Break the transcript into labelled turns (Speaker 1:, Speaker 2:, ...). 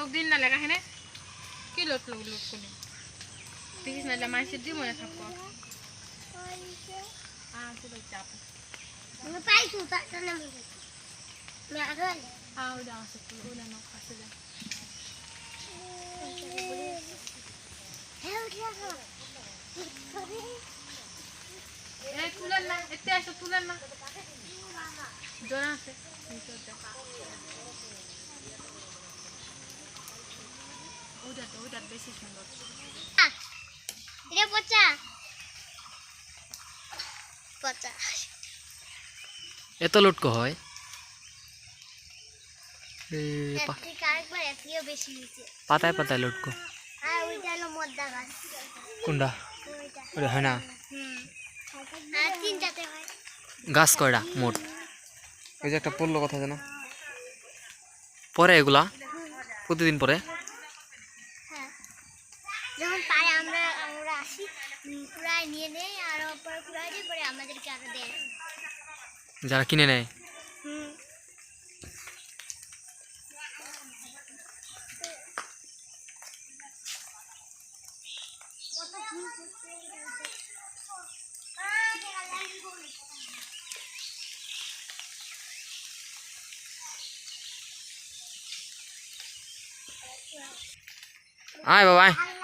Speaker 1: তোক দিন না লাগা হেনে কি লোট লোট লোট কোনি দেখিস না মাইসে দি মনে থাকবো তো চাপ
Speaker 2: আমি পাইছো তাটা না মে আগল
Speaker 1: ওটা আছে ওটা না কাছে যা তুলেন না এতে আসো তুলেন না জোড়া আছে ওটা বেশি সুন্দর
Speaker 2: এটা পচা পচা
Speaker 3: এত লটকো হয়
Speaker 2: আরেকবার এটিও বেশি নিচে
Speaker 3: পাতায় পাতায় লটকো
Speaker 2: আর ওইটা হলো মদ্দা গাছ
Speaker 3: কোনটা ওটা হয় না
Speaker 2: আর তিনটাতে হয়
Speaker 3: গাছ কয়টা মোট ওই যে একটা পড়লো কথা জানো পরে এগুলা প্রতিদিন পরে
Speaker 2: হ্যাঁ যখন পারে আমরা আসি কুড়ায় নিয়ে নেই আর পরে কুড়ায় দিয়ে পরে আমাদেরকে আরো দেয়
Speaker 3: যারা কিনে নেয় আয় বাবা আয়